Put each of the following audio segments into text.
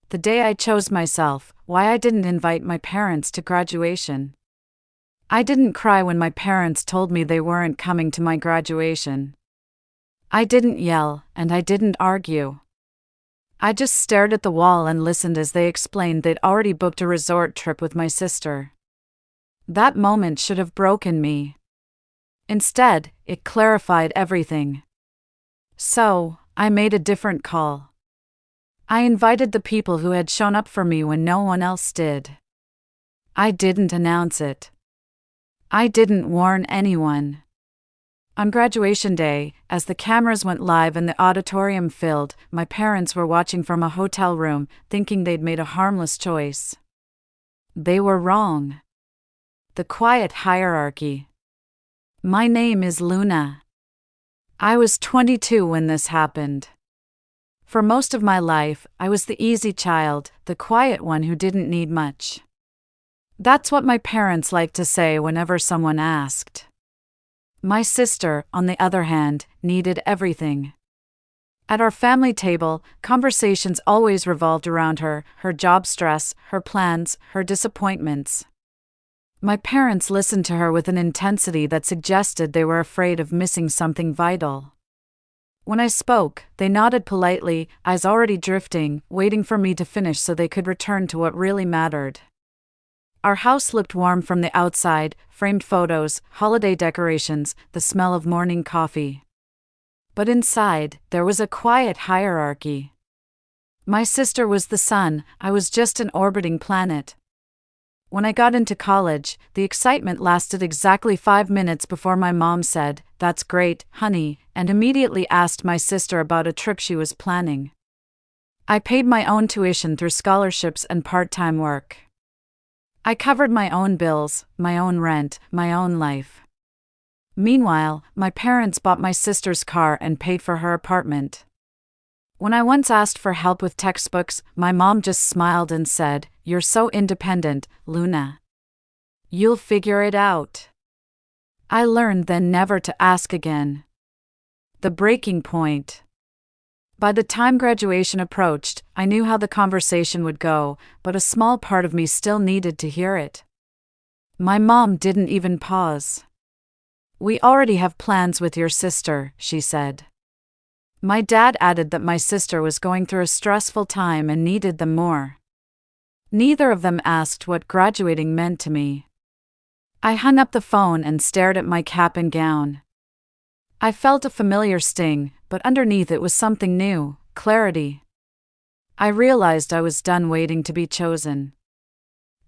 the day I chose myself, why I didn't invite my parents to graduation. I didn't cry when my parents told me they weren't coming to my graduation. I didn't yell, and I didn't argue. I just stared at the wall and listened as they explained they'd already booked a resort trip with my sister. That moment should have broken me. Instead, it clarified everything. So, I made a different call. I invited the people who had shown up for me when no one else did. I didn't announce it. I didn't warn anyone. On graduation day, as the cameras went live and the auditorium filled, my parents were watching from a hotel room, thinking they'd made a harmless choice. They were wrong. The quiet hierarchy. My name is Luna. I was 22 when this happened. For most of my life, I was the easy child, the quiet one who didn't need much. That's what my parents liked to say whenever someone asked. My sister, on the other hand, needed everything. At our family table, conversations always revolved around her job stress, her plans, her disappointments. My parents listened to her with an intensity that suggested they were afraid of missing something vital. When I spoke, they nodded politely, eyes already drifting, waiting for me to finish so they could return to what really mattered. Our house looked warm from the outside, framed photos, holiday decorations, the smell of morning coffee. But inside, there was a quiet hierarchy. My sister was the sun, I was just an orbiting planet. When I got into college, the excitement lasted exactly 5 minutes before my mom said, "That's great, honey," and immediately asked my sister about a trip she was planning. I paid my own tuition through scholarships and part-time work. I covered my own bills, my own rent, my own life. Meanwhile, my parents bought my sister's car and paid for her apartment. When I once asked for help with textbooks, my mom just smiled and said, "You're so independent, Luna. You'll figure it out." I learned then never to ask again. The breaking point. By the time graduation approached, I knew how the conversation would go, but a small part of me still needed to hear it. My mom didn't even pause. "We already have plans with your sister," she said. My dad added that my sister was going through a stressful time and needed them more. Neither of them asked what graduating meant to me. I hung up the phone and stared at my cap and gown. I felt a familiar sting, but underneath it was something new, clarity. I realized I was done waiting to be chosen.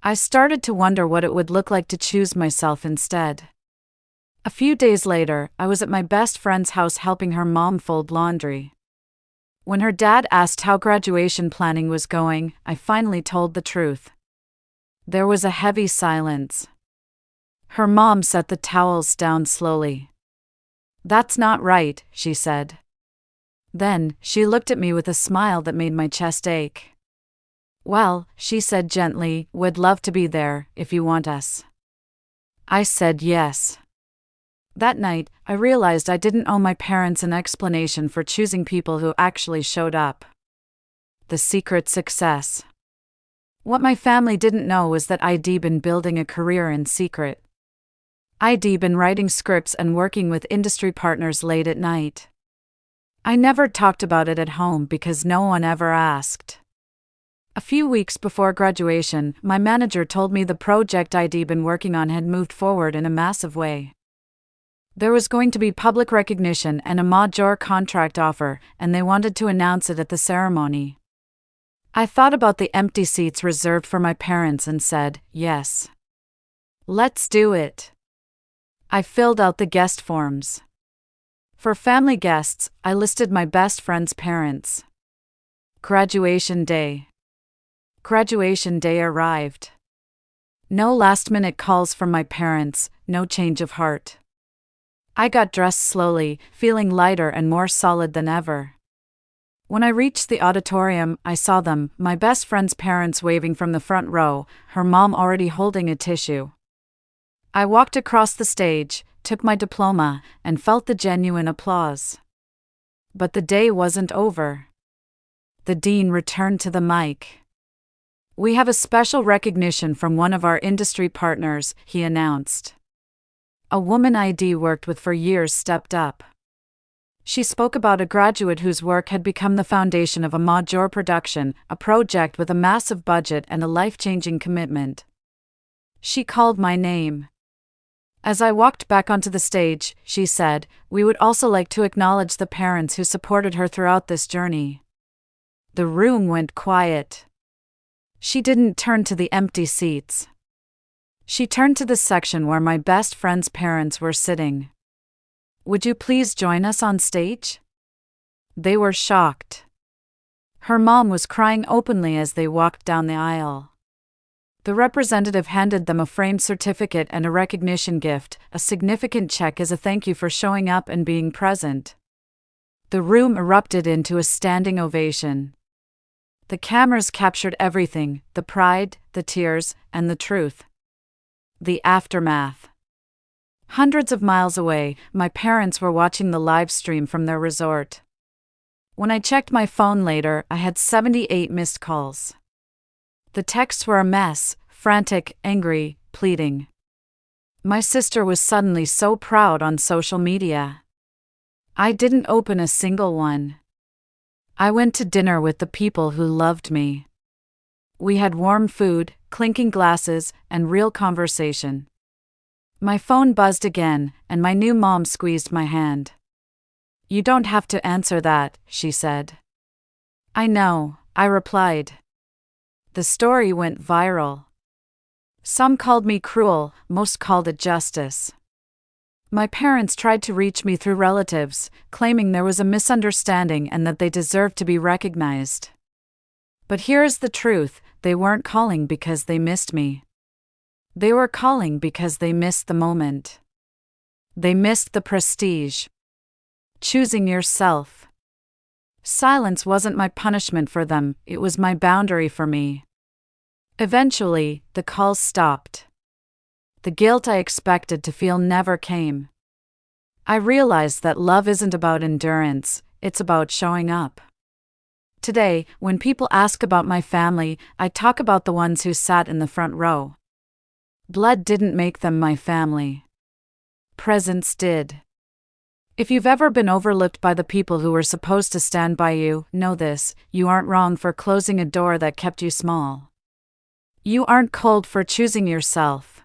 I started to wonder what it would look like to choose myself instead. A few days later, I was at my best friend's house helping her mom fold laundry. When her dad asked how graduation planning was going, I finally told the truth. There was a heavy silence. Her mom set the towels down slowly. "That's not right," she said. Then, she looked at me with a smile that made my chest ache. "Well," she said gently, "we'd love to be there, if you want us." I said yes. That night, I realized I didn't owe my parents an explanation for choosing people who actually showed up. The secret success. What my family didn't know was that I'd been building a career in secret. I'd been writing scripts and working with industry partners late at night. I never talked about it at home because no one ever asked. A few weeks before graduation, my manager told me the project I'd been working on had moved forward in a massive way. There was going to be public recognition and a major contract offer, and they wanted to announce it at the ceremony. I thought about the empty seats reserved for my parents and said, yes. Let's do it. I filled out the guest forms. For family guests, I listed my best friend's parents. Graduation day. Graduation day arrived. No last-minute calls from my parents, no change of heart. I got dressed slowly, feeling lighter and more solid than ever. When I reached the auditorium, I saw them, my best friend's parents waving from the front row, her mom already holding a tissue. I walked across the stage, took my diploma, and felt the genuine applause. But the day wasn't over. The dean returned to the mic. "We have a special recognition from one of our industry partners," he announced. A woman I'd worked with for years stepped up. She spoke about a graduate whose work had become the foundation of a major production, a project with a massive budget and a life-changing commitment. She called my name. As I walked back onto the stage, she said, "We would also like to acknowledge the parents who supported her throughout this journey." The room went quiet. She didn't turn to the empty seats. She turned to the section where my best friend's parents were sitting. "Would you please join us on stage?" They were shocked. Her mom was crying openly as they walked down the aisle. The representative handed them a framed certificate and a recognition gift, a significant check as a thank you for showing up and being present. The room erupted into a standing ovation. The cameras captured everything: the pride, the tears, and the truth. The aftermath. Hundreds of miles away, my parents were watching the live stream from their resort. When I checked my phone later, I had 78 missed calls. The texts were a mess: frantic, angry, pleading. My sister was suddenly so proud on social media. I didn't open a single one. I went to dinner with the people who loved me. We had warm food, clinking glasses, and real conversation. My phone buzzed again, and my new mom squeezed my hand. "You don't have to answer that," she said. "I know," I replied. The story went viral. Some called me cruel, most called it justice. My parents tried to reach me through relatives, claiming there was a misunderstanding and that they deserved to be recognized. But here's the truth: they weren't calling because they missed me. They were calling because they missed the moment. They missed the prestige. Choosing yourself. Silence wasn't my punishment for them, it was my boundary for me. Eventually, the calls stopped. The guilt I expected to feel never came. I realized that love isn't about endurance, it's about showing up. Today, when people ask about my family, I talk about the ones who sat in the front row. Blood didn't make them my family. Presence did. If you've ever been overlooked by the people who were supposed to stand by you, know this: you aren't wrong for closing a door that kept you small. You aren't cold for choosing yourself.